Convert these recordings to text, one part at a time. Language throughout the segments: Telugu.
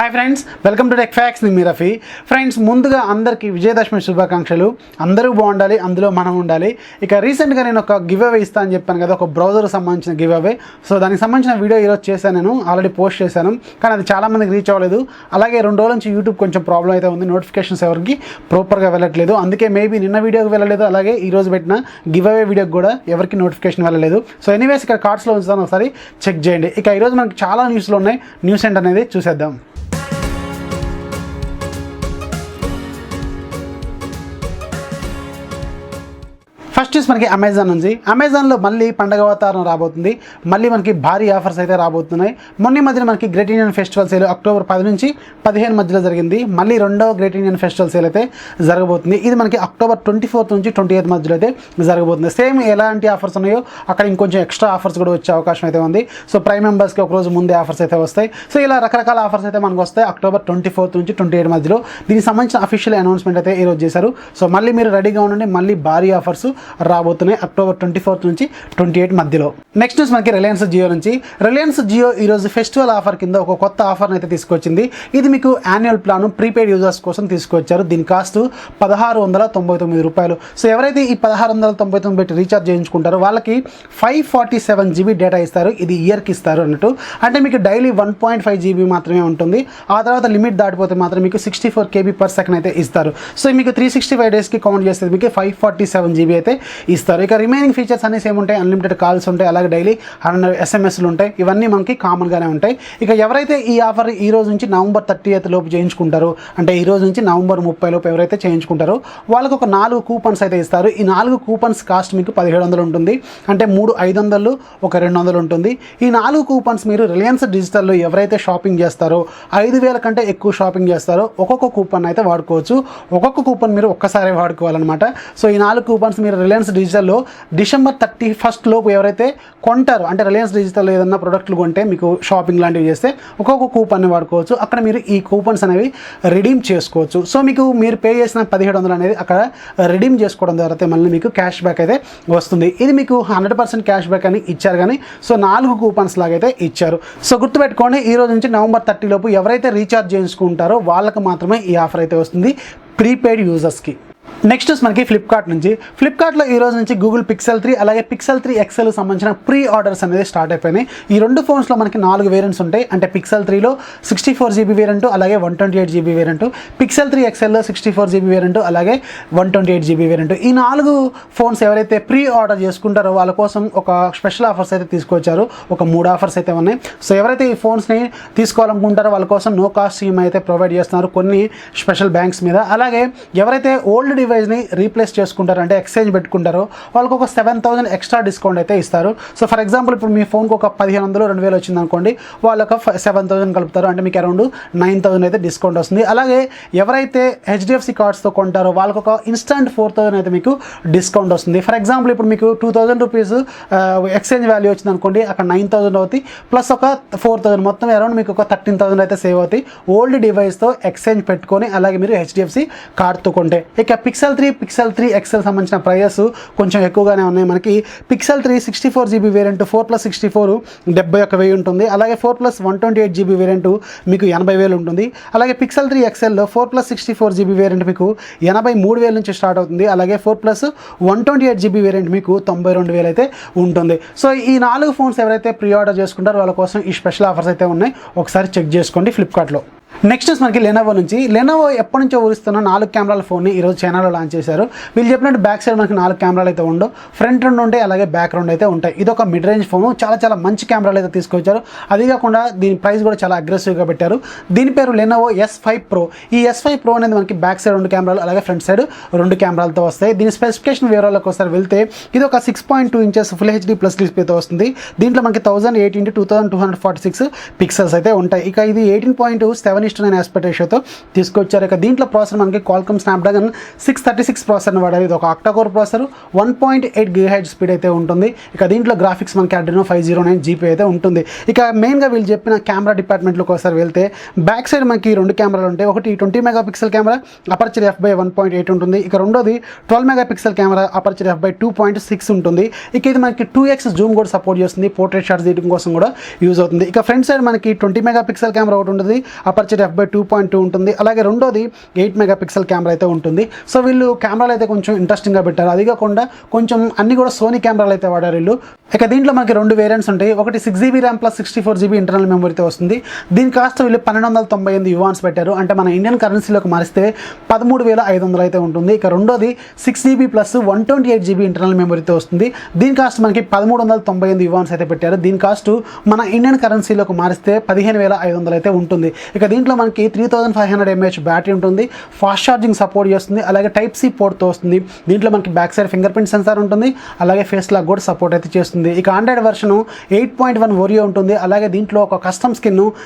Hi friends, welcome to Techfox. నేను మీ రఫీ. ఫ్రెండ్స్, ముందుగా అందరికీ విజయదశమి శుభాకాంక్షలు. అందరూ బాగుండాలి, అందులో మనం ఉండాలి. ఇక రీసెంట్గా నేను ఒక గివ్ అవే ఇస్తాను అని చెప్పాను కదా, ఒక బ్రౌజర్కి సంబంధించిన గివ్ అవే. సో దానికి సంబంధించిన వీడియో ఈరోజు చేశాను, నేను ఆల్రెడీ పోస్ట్ చేశాను, కానీ అది చాలామందికి రీచ్ అవ్వలేదు. అలాగే 2 రోజుల నుంచి యూట్యూబ్ కొంచెం ప్రాబ్లం అయితే ఉంది, నోటిఫికేషన్స్ ఎవరికి ప్రాపర్గా వెళ్ళట్లేదు. అందుకే మేబీ నిన్న వీడియోకి వెళ్ళలేదు, అలాగే ఈరోజు పెట్టిన గివ్ అవే వీడియోకి కూడా ఎవరికి నోటిఫికేషన్ వెళ్ళలేదు. సో ఎనీవేస్ ఇక్కడ కార్డ్స్లో ఉంచుతాను, ఒకసారి చెక్ చేయండి. ఇక ఈరోజు మనకి చాలా న్యూస్లు ఉన్నాయి, న్యూస్ ఏంటనేది చూసేద్దాం. ఫస్ట్ న్యూస్ మనకి అమెజాన్ నుంచి. అమెజాన్లో మళ్ళీ పండగ వాతావరణం రాబోతుంది, మళ్ళీ మనకి భారీ ఆఫర్స్ అయితే రాబోతున్నాయి. మొన్న మధ్యన మనకి great Indian festival sale October 10 నుంచి 15 మధ్యలో జరిగింది. మళ్ళీ రెండవ గ్రేట్ ఇండియన్ ఫెస్టివల్ సేల్ అయితే జరగబోతుంది. ఇది మనకి అక్టోబర్ 24 నుంచి 28 మధ్యలో అయితే జరగబోతుంది. సేమ్ ఎలాంటి ఆఫర్స్ ఉన్నాయో అక్కడ ఇంకొంచెం ఎక్స్ట్రా ఆఫర్స్ కూడా వచ్చే అవకాశం అయితే ఉంది. సో ప్రైమ్ మెంబర్స్కి ఒకరోజు ముందే ఆఫర్స్ అయితే వస్తాయి. సో ఇలా రకరకాల ఆఫర్స్ అయితే మనకు వస్తాయి అక్టోబర్ 24 నుంచి 28 మధ్యలో. దీనికి సంబంధించిన అఫీషియల్ అనౌన్స్మెంట్ అయితే ఈరోజు చేశారు. సో మళ్ళీ మీరు రెడీగా ఉండండి, మళ్ళీ భారీ ఆఫర్స్ రాబోతున్నాయి అక్టోబర్ 24 నుంచి 28 మధ్యలో. నెక్స్ట్ న్యూస్ మనకి రిలయన్స్ జియో నుంచి. రిలయన్స్ జియో ఈరోజు ఫెస్టివల్ ఆఫర్ కింద ఒక కొత్త ఆఫర్ని అయితే తీసుకొచ్చింది. ఇది మీకు యాన్యువల్ ప్లాన్ ప్రీపెయిడ్ యూజర్స్ కోసం తీసుకొచ్చారు. దీని కాస్ట్ 1699 రూపాయలు. సో ఎవరైతే ఈ 1699 పెట్టి రీఛార్జ్ చేయించుకుంటారో వాళ్ళకి 547 GB డేటా ఇస్తారు. ఇది ఇయర్కి ఇస్తారు అన్నట్టు. అంటే మీకు డైలీ 1.5 GB మాత్రమే ఉంటుంది. ఆ తర్వాత లిమిట్ దాటిపోతే మాత్రం మీకు 64 KB/s అయితే ఇస్తారు. సో మీకు 365 డేస్కి కౌంట్ చేస్తే మీకు 547 GB అయితే ఇస్తారు. ఇక రిమైనింగ్ ఫీచర్స్ అనేసి ఏముంటాయి, అన్లిమిటెడ్ కాల్స్ ఉంటాయి, అలాగే డైలీ 100 SMSలు ఉంటాయి. ఇవన్నీ మనకి కామన్గానే ఉంటాయి. ఇక ఎవరైతే ఈ ఆఫర్ ఈ రోజు నుంచి నవంబర్ 30 లోపు చేయించుకుంటారో, అంటే ఈ రోజు నుంచి నవంబర్ 30 లోపు ఎవరైతే చేయించుకుంటారో వాళ్ళకు ఒక 4 కూపన్స్ అయితే ఇస్తారు. ఈ 4 కూపన్స్ కాస్ట్ మీకు 1700 ఉంటుంది. అంటే 3 500, ఒక 200 ఉంటుంది. ఈ 4 కూపన్స్ మీరు రిలయన్స్ డిజిటల్లో ఎవరైతే షాపింగ్ చేస్తారో, 5000 కంటే ఎక్కువ షాపింగ్ చేస్తారో ఒక్కొక్క కూపన్ అయితే వాడుకోవచ్చు. ఒక్కొక్క కూపన్ మీరు ఒక్కసారి వాడుకోవాలన్నమాట. సో ఈ 4 కూపన్స్ మీరు రిలయన్స్ డిజిటల్లో డిసెంబర్ 31 లోపు ఎవరైతే కొంటారో, అంటే రిలయన్స్ డిజిటల్లో ఏదన్నా ప్రొడక్ట్లు కొంటే మీకు షాపింగ్ లాంటివి చేస్తే ఒక్కొక్క కూపన్ని వాడుకోవచ్చు. అక్కడ మీరు ఈ కూపన్స్ అనేవి రిడీమ్ చేసుకోవచ్చు. సో మీరు పే చేసిన 1700 అనేది అక్కడ రిడీమ్ చేసుకోవడం ద్వారా మళ్ళీ మీకు క్యాష్ బ్యాక్ అయితే వస్తుంది. ఇది మీకు 100% క్యాష్ బ్యాక్ అని ఇచ్చారు, కానీ సో 4 కూపన్స్ లాగైతే ఇచ్చారు. సో గుర్తుపెట్టుకోండి, ఈ రోజు నుంచి నవంబర్ 30 లోపు ఎవరైతే రీఛార్జ్ చేసుకుంటారో వాళ్ళకి మాత్రమే ఈ ఆఫర్ అయితే వస్తుంది, ప్రీపెయిడ్ యూజర్స్కి. నెక్స్ట్ మనకి ఫ్లిప్కార్ట్ నుంచి. ఫ్లిప్కార్ట్లో ఈ రోజు నుంచి గూగుల్ పిక్సెల్ 3 అలాగే పిక్సెల్ 3 XL సంబంధించిన ప్రీ ఆర్డర్స్ అనేది స్టార్ట్ అయిపోయినాయి. ఈ 2 ఫోన్స్లో మనకి 4 వేరియంట్స్ ఉంటాయి. అంటే పిక్సెల్ 3లో 64 GB వేరియంట్, అలాగే 128 GB variant. Pixel 3 XLలో 64 GB variant, అలాగే 128 GB వేరియంట్. ఈ 4 ఫోన్స్ ఎవరైతే ప్రీ ఆర్డర్ చేసుకుంటారో వాళ్ళ కోసం ఒక స్పెషల్ ఆఫర్స్ అయితే తీసుకొచ్చారు. ఒక 3 ఆఫర్స్ అయితే ఉన్నాయి. సో ఎవరైతే ఈ ఫోన్స్ని తీసుకోవాలనుకుంటారో వాళ్ళ కోసం నో కాస్ట్ ఈఎంఐ అయితే ప్రొవైడ్ చేస్తున్నారు కొన్ని స్పెషల్ బ్యాంక్స్ మీద. అలాగే ఎవరైతే ఓల్డ్ డివైస్ని రీప్లేస్ చేసుకుంటారు, అంటే ఎక్స్చేంజ్ పెట్టుకుంటారో వాళ్ళకి ఒక 7000 ఎక్స్ట్రా డిస్కౌంట్ అయితే ఇస్తారు. సో ఫర్ ఎగ్జాంపుల్ ఇప్పుడు మీ ఫోన్కి ఒక 1500 2000 వచ్చింది అనుకోండి, వాళ్ళకి 7000 కలుపుతారు, అంటే మీకు అరౌండ్ 9000 అయితే డిస్కౌంట్ వస్తుంది. అలాగే ఎవరైతే HDFC కార్డ్స్తో కొంటారో వాళ్ళకి ఒక ఇన్స్టంట్ 4000 అయితే మీకు డిస్కౌంట్ వస్తుంది. ఫర్ ఎగ్జాంపుల్ ఇప్పుడు మీకు 2000 రూపీస్ ఎక్స్చేంజ్ వాల్యూ వచ్చింది అనుకోండి, అక్కడ 9000 అవుతాయి, ప్లస్ ఒక 4000, మొత్తం అరౌండ్ మీకు ఒక 13000 అయితే సేవ్ అవుతాయి ఓల్డ్ డివైస్తో ఎక్స్చేంజ్ పెట్టుకొని, అలాగే మీరు HDFC కార్డ్తో కొంటే. ఇక పిక్సెల్ 3 XL సంబంధించిన ప్రైజెస్ కొంచెం ఎక్కువగానే ఉన్నాయి. మనకి పిక్సెల్ 3 64 GB వేరియంట్ 4+64 71,000 ఉంటుంది. అలాగే 4+128 GB వేరియంట్ మీకు 80,000 ఉంటుంది. అలాగే పిక్సెల్ 3 XLలో 4+64 GB వేరియంట్ మీకు 83,000 నుంచి స్టార్ట్ అవుతుంది. అలాగే 4+128 GB వేరియంట్ మీకు 92,000 అయితే ఉంటుంది. సో ఈ 4 ఫోన్స్ ఎవరైతే ప్రీ ఆర్డర్ చేసుకుంటారో వాళ్ళ కోసం ఈ స్పెషల్ ఆఫర్స్ అయితే ఉన్నాయి, ఒకసారి చెక్ చేసుకోండి ఫ్లిప్కార్ట్లో. నెక్స్ట్ మనకి లెనోవో నుంచి. లెనోవో ఎప్పటి నుంచో ఊరిస్తున్న 4 కెమెరాల ఫోన్ని ఈరోజు చైనాలో లాంచ్ చేశారు. వీళ్ళు చెప్పినట్టు బ్యాక్ సైడ్ మనకి 4 కెమెరాలు అయితే ఉండవు, ఫ్రంట్ 2 ఉంటాయి, అలాగే బ్యాక్ 2 అయితే ఉంటాయి. ఇది ఒక మిడ్ రేంజ్ ఫోను, చాలా మంచి కెమెరాలు అయితే తీసుకొచ్చారు. అది కాకుండా దీని ప్రైస్ కూడా చాలా అగ్రెసివ్గా పెట్టారు. దీని పేరు Lenovo S5 Pro. ఈ S5 Pro అనేది మనకి బ్యాక్ సైడ్ 2 కెమెరాలు, అలాగే ఫ్రంట్ సైడ్ 2 కెమెరాలతో వస్తాయి. దీని స్పెసిఫికేషన్ వివరాలకు ఒకసారి వెళ్తే ఇది ఒక 6.2 ఇంచెస్ ఫుల్ HD ప్లస్ డిస్ప్లేతో వస్తుంది. దీంట్లో మనకి 1080x2246 పిక్సెల్స్ అయితే ఉంటాయి. ఇక ఇది 18.7:9 ఆస్పెక్ట్ రేషియోతో తీసుకొచ్చారు. ఇక దీంట్లో ప్రాసెసర్ మనకి క్వాల్కమ్ స్నాప్డ్రాగన్ 636 ప్రాసెసర్ని వాడారు. ఇది ఒక ఆక్టాకోర్ ప్రాసెసర్, 1.8 GHz స్పీడ్ అయితే ఉంటుంది. ఇక దీంట్లో గ్రాఫిక్స్ మనకి Adreno 509 GPU అయితే ఉంటుంది. ఇక మెయిన్గా వీళ్ళు చెప్పిన కెమెరా డిపార్ట్మెంట్లోకి ఒకసారి వెళ్తే బ్యాక్ సైడ్ మనకి 2 కెమెరాలు ఉంటాయి. ఒకటి 20 మెగాపిక్సెల్ కెమెరా, అపర్చర్ f/1.8 ఉంటుంది. ఇక రెండోది 12 మెగాపిక్సెల్ కెమెరా, అపర్చర్ f/2.6 ఉంటుంది. ఇక ఇది మనకి 2x జూమ్ కూడా సపోర్ట్ చేస్తుంది, పోర్ట్రేట్ షాట్స్ తీయడం కోసం కూడా యూజ్ అవుతుంది. ఇక ఫ్రంట్ సైడ్ మనకి 20 మెగాపిక్సెల్ కెమెరా ఒకటి ఉంటుంది, అపర్చర్ అపర్చర్ f/2.2 ఉంటుంది. అలాగే రెండోది 8 మెగాపిక్సెల్ కెమెరా అయితే ఉంటుంది. సో వీళ్ళు కెమెరాలు అయితే కొంచెం ఇంట్రెస్టింగ్గా పెట్టారు. అది కాకుండా కొంచెం అన్ని కూడా సోనీ కెమెరాలు అయితే వాడారు వీళ్ళు. ఇక దీంట్లో మనకి 2 వేరియంట్స్ ఉంటాయి. ఒకటి 6GB RAM plus 64GB internal మెమరీతో వస్తుంది. దీని కాస్ట్ వీళ్ళు 1298 యువాన్స్ పెట్టారు. అంటే మన ఇండియన్ కరెన్సీలోకి మారిస్తే 13,500 అయితే ఉంటుంది. ఇక రెండోది 6GB ప్లస్ 128GB ఇంటర్నల్ మెమరీతో వస్తుంది. దీని కాస్ట్ మనకి 1398 యువాన్స్ అయితే పెట్టారు. దీని కాస్ట్ మన ఇండియన్ కరెన్సీలోకి మారిస్తే 15,500 అయితే ఉంటుంది. ఇక దీంట్లో మనకి 3500 mAh బ్యాటరీ ఉంటుంది. ఫాస్ట్ ఛార్జింగ్ సపోర్ట్ చేస్తుంది. అలాగే టైప్ సి పోర్ట్తో వస్తుంది. దీంట్లో మనకి back side finger print censor ఉంటుంది. అలాగే ఫేస్ లాక్ కూడా సపోర్ట్ అయితే చేస్తుంది. ఇక ఆండ్రాయిడ్ వర్షన్ 8.1 ఓరియో ఉంటుంది. అలాగే దీంట్లో ఒక కస్టమ్ స్కిన్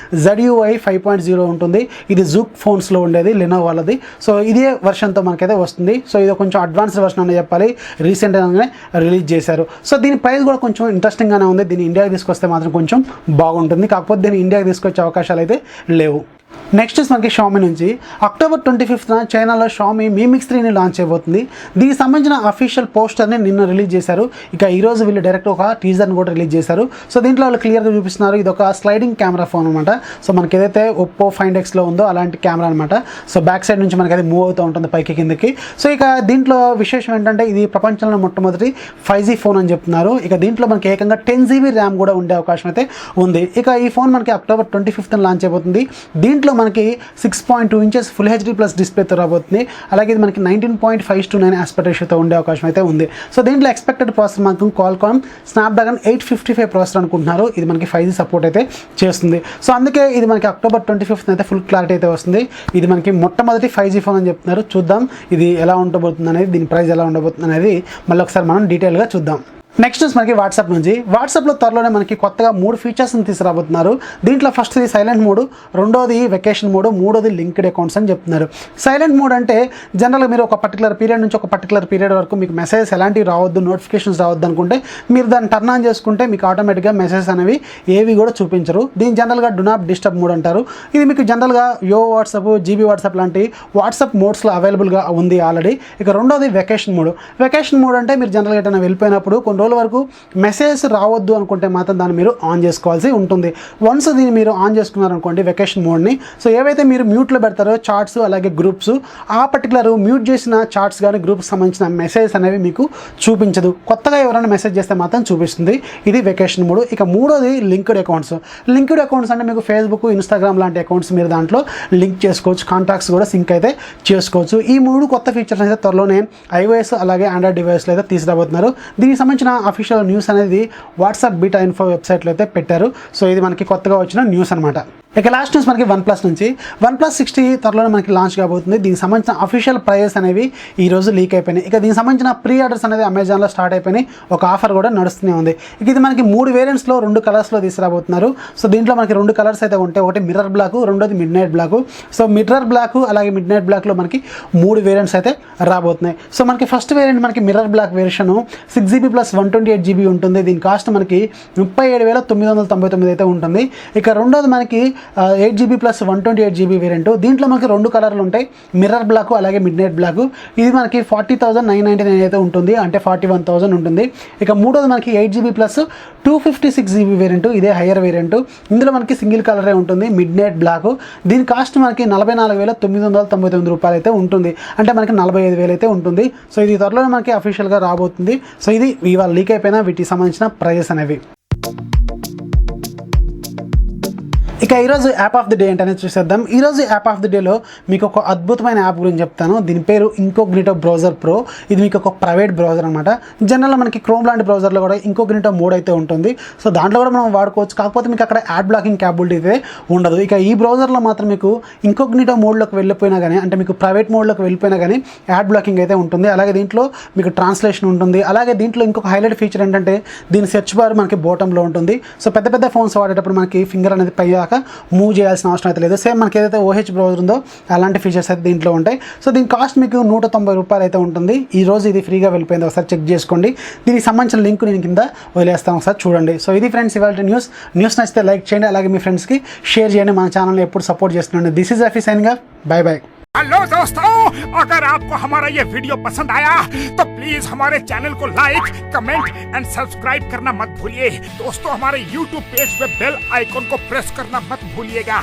ZUI 5.0 ఉంటుంది. ఇది జూక్ ఫోన్స్లో ఉండేది లెనోవో వాళ్ళది. సో ఇదే వర్షన్తో మనకైతే వస్తుంది. సో ఇది కొంచెం అడ్వాన్స్డ్ వర్షన్ అని చెప్పాలి. రీసెంట్గానే రిలీజ్ చేశారు. సో దీని ప్రైస్ కూడా కొంచెం ఇంట్రెస్టింగ్గానే ఉంది. దీన్ని ఇండియాకి తీసుకొస్తే మాత్రం కొంచెం బాగుంటుంది. కాకపోతే దీన్ని ఇండియాకి తీసుకొచ్చే అవకాశాలు అయితే లేవు. నెక్స్ట్ మనకి షామీ నుంచి అక్టోబర్ 25న చైనాలో షామీ Mi Mix 3ని లాంచ్ చేయబోతుంది. దీనికి సంబంధించిన అఫీషియల్ పోస్టర్ని నిన్న రిలీజ్ చేశారు. ఇక ఈరోజు వీళ్ళు డైరెక్ట్ ఒక టీజర్ని కూడా రిలీజ్ చేశారు. సో దీంట్లో వాళ్ళు క్లియర్గా చూపిస్తున్నారు. ఇది ఒక స్లైడింగ్ కెమెరా ఫోన్ అనమాట. సో మనకి ఏదైతే ఒప్పో Find Xలో ఉందో అలాంటి కెమెరా అనమాట. సో బ్యాక్ సైడ్ నుంచి మనకి అది మూవ్ అవుతూ ఉంటుంది పైకి కిందకి. సో ఇక దీంట్లో విశేషం ఏంటంటే ఇది ప్రపంచంలో మొట్టమొదటి 5G ఫోన్ అని చెప్తున్నారు. ఇక దీంట్లో మనకి ఏకంగా 10GB ర్యామ్ కూడా ఉండే అవకాశం అయితే ఉంది. ఇక ఈ ఫోన్ మనకి అక్టోబర్ 25న లాంచ్ అయిపోతుంది. దీంట్లో మనకి 6.2 ఇంచెస్ ఫుల్ హెచ్డీ ప్లస్ డిస్ప్లేతో రాబోతుంది. అలాగే ఇది మనకి 19.5:9 ఆస్పెక్ట్ రేషియోతో ఉండే అవకాశం అయితే ఉంది. సో దీంట్లో ఎక్స్పెక్టెడ్ ప్రాసెసర్ మాత్రం క్వాల్కామ్ స్నాప్డ్రాగన్ 855 ప్రాసెసర్ అనుకుంటున్నారు. ఇది మనకి 5G సపోర్ట్ అయితే చేస్తుంది. సో అందుకే ఇది మనకి అక్టోబర్ 25న అయితే ఫుల్ క్లారిటీ అయితే వస్తుంది. ఇది మనకి మొట్టమొదటి 5G ఫోన్ అని చెప్తున్నారు. చూద్దాం ఇది ఎలా ఉండబోతుంది అనేది, దీని ప్రైస్ ఎలా ఉండబోతుంది అనేది మళ్ళీ ఒకసారి మనం డీటెయిల్గా చూద్దాం. నెక్స్ట్ మనకి వాట్సాప్ నుంచి వాట్సాప్లో త్వరలోనే మనకి కొత్తగా 3 ఫీచర్స్ని తీసుకురాబోతున్నారు. దీంట్లో ఫస్ట్ది సైలెంట్ మోడ్, రెండోది వెకేషన్ మోడ్, మూడోది లింక్డ్ అకౌంట్స్ అని చెప్తున్నారు. సైలెంట్ మోడ్ అంటే జనరల్గా మీరు ఒక పర్టికులర్ పీరియడ్ నుంచి ఒక పర్టికులర్ పీరియడ్ వరకు మీకు మెసేజెస్ ఎలాంటివి రావద్దు, నోటిఫికేషన్స్ రావద్దు అనుకుంటే మీరు దాన్ని టర్న్ ఆన్ చేసుకుంటే మీకు ఆటోమేటిక్గా మెసేజెస్ అనేవి ఏవి కూడా చూపించరు. దీన్ని జనరల్గా డు నాట్ డిస్టర్బ్ మోడ్ అంటారు. ఇది మీకు జనరల్గా యో వాట్సాప్, జీబీ వాట్సాప్ లాంటి వాట్సాప్ మోడ్స్లో అవైలబుల్గా ఉంది ఆల్రెడీ. ఇక రెండోది వెకేషన్ మోడ్. వెకేషన్ మోడ్ అంటే మీరు జనరల్గా ఎటైనా వెళ్ళిపోయినప్పుడు కొన్ని రోజుల వరకు మెసేజ్ రావద్దు అనుకుంటే మాత్రం దాన్ని మీరు ఆన్ చేసుకోవాల్సి ఉంటుంది. వన్స్ దీన్ని మీరు ఆన్ చేసుకున్నారనుకోండి వెకేషన్ మోడ్ని, సో ఏవైతే మీరు మ్యూట్లో పెడతారో చార్ట్స్ అలాగే గ్రూప్స్, ఆ పర్టికులర్ మ్యూట్ చేసిన చార్ట్స్ కానీ గ్రూప్స్ సంబంధించిన మెసేజెస్ అనేవి మీకు చూపించదు. కొత్తగా ఎవరైనా మెసేజ్ చేస్తే మాత్రం చూపిస్తుంది. ఇది వెకేషన్ మోడ్. ఇక మూడోది లింక్డ్ అకౌంట్స్. లింక్డ్ అకౌంట్స్ అంటే మీకు ఫేస్బుక్, ఇన్స్టాగ్రామ్ లాంటి అకౌంట్స్ మీరు దాంట్లో లింక్ చేసుకోవచ్చు. కాంటాక్ట్స్ కూడా సింక్ అయితే చేసుకోవచ్చు. ఈ 3 కొత్త ఫీచర్స్ అయితే త్వరలోనే iOS అలాగే ఆండ్రాయిడ్ డివైస్లో అయితే తీసుకురాబోతున్నారు. దీనికి సంబంధించిన అఫీషియల్ న్యూస్ అనేది వాట్సాప్ బీటా ఇన్ఫో వెబ్సైట్లో అయితే పెట్టారు. సో ఇది మనకి కొత్తగా వచ్చిన న్యూస్ అనమాట. ఇక లాస్ట్ న్యూస్ మనకి OnePlus నుంచి OnePlus 60 త్వరలోనే మనకి లాంచ్ కాబోతుంది. దీనికి సంబంధించిన అఫీషియల్ ప్రైజెస్ అనేవి ఈరోజు లీక్ అయిపోయినాయి. ఇక దీనికి సంబంధించిన ప్రీ ఆర్డర్స్ అనేది అమెజాన్లో స్టార్ట్ అయిపోయినాయి. ఒక ఆఫర్ కూడా నడుస్తూనే ఉంది. ఇక ఇది మనకి 3 వేరియంట్స్లో 2 కలర్స్లో తీసుకురాబోతున్నారు. సో దీంట్లో మనకి 2 కలర్స్ అయితే ఉంటాయి. ఒకటి మిర్రర్ బ్లాక్, రెండోది midnight black. So mirror black అలాగే మిడ్ నైట్ బ్లాక్లో మనకి 3 వేరియంట్స్ అయితే రాబోతున్నాయి. సో మనకి ఫస్ట్ వేరియంట్ మనకి mirror black variation 6GB plus 128GB ఉంటుంది. దీని కాస్ట్ మనకి 37,999 అయితే ఉంటుంది. ఇక రెండోది మనకి 8GB ప్లస్ 128GB వేరియంట్. దీంట్లో మనకి 2 కలర్లు ఉంటాయి, మిర్రర్ బ్లాక్ అలాగే మిడ్ నైట్ బ్లాక్. ఇది మనకి 40,999 అయితే ఉంటుంది, అంటే 41,000 ఉంటుంది. ఇక మూడోది మనకి 8GB ప్లస్ 256GB వేరియంట్. ఇదే హయ్యర్ వేరియంట్. ఇందులో మనకి సింగిల్ కలరే ఉంటుంది, మిడ్ నైట్ బ్లాక్. దీని కాస్ట్ మనకి 44,999 రూపాయలు అయితే ఉంటుంది, అంటే మనకి 45,000 అయితే ఉంటుంది. సో ఇది త్వరలో మనకి అఫీషియల్గా రాబోతుంది. సో ఇది ఇవాళ లీక్ అయిపోయిన వీటికి సంబంధించిన ప్రైజెస్ అనేవి. ఇక ఈరోజు యాప్ ఆఫ్ ది డే ఏంటనేది చూసేద్దాం. ఈరోజు యాప్ ఆఫ్ ది డేలో మీకు ఒక అద్భుతమైన యాప్ గురించి చెప్తాను. దీని పేరు ఇంకోగ్నిటో బ్రౌజర్ ప్రో. ఇది మీకు ఒక ప్రైవేట్ బ్రౌజర్ అనమాట. జనరల్గా మనకి క్రోమ్ లాంటి బ్రౌజర్లో కూడా ఇంకోగ్నిటో మోడ్ అయితే ఉంటుంది. సో దాంట్లో కూడా మనం వాడుకోవచ్చు. కాకపోతే మీకు అక్కడ యాడ్ బ్లాకింగ్ క్యాపబిలిటీ అయితే ఉండదు. ఇక ఈ బ్రౌజర్లో మాత్రం మీకు ఇంకోగ్నిటో మోడ్లోకి వెళ్ళిపోయినా కానీ, అంటే మీకు ప్రైవేట్ మోడ్లోకి వెళ్ళిపోయినా కానీ యాడ్ బ్లాకింగ్ అయితే ఉంటుంది. అలాగే దీంట్లో మీకు ట్రాన్స్లేషన్ ఉంటుంది. అలాగే దీంట్లో ఇంకొక హైలైట్ ఫీచర్ ఏంటంటే దీని సెర్చ్ బార్ మనకి బాటంలో ఉంటుంది. సో పెద్ద పెద్ద ఫోన్స్ వాడేటప్పుడు మనకి ఫింగర్ అనేది పై మూవ్ చేయాల్సిన అవసరం అయితే లేదు. సేమ్ మనకి ఏదైతే OH బ్రౌజర్ ఉందో అలాంటి ఫీచర్స్ అయితే దీంట్లో ఉంటాయి. సో దీని కాస్ట్ మీకు 190 రూపాయలు అయితే ఉంటుంది. ఈ రోజు ఇది ఫ్రీగా వెళ్ళిపోయింది, ఒకసారి చెక్ చేసుకోండి. దీనికి సంబంధించిన లింక్ నేను కింద వదిలేస్తాను, ఒకసారి చూడండి. సో ఇది ఫ్రెండ్స్ ఇవాళ న్యూస్ నచ్చితే లైక్ చేయండి, అలాగే మీ ఫ్రెండ్స్కి షేర్ చేయండి. మన ఛానల్ని ఎప్పుడు సపోర్ట్ చేస్తున్నాండి. This is Rafi signing off. Bye bye. Hello दोस्तों, अगर आपको हमारा ये वीडियो पसंद आया तो प्लीज हमारे चैनल को लाइक, कमेंट एंड सब्सक्राइब करना मत भूलिए। दोस्तों हमारे YouTube पेज पे बेल आइकॉन को प्रेस करना मत भूलिएगा।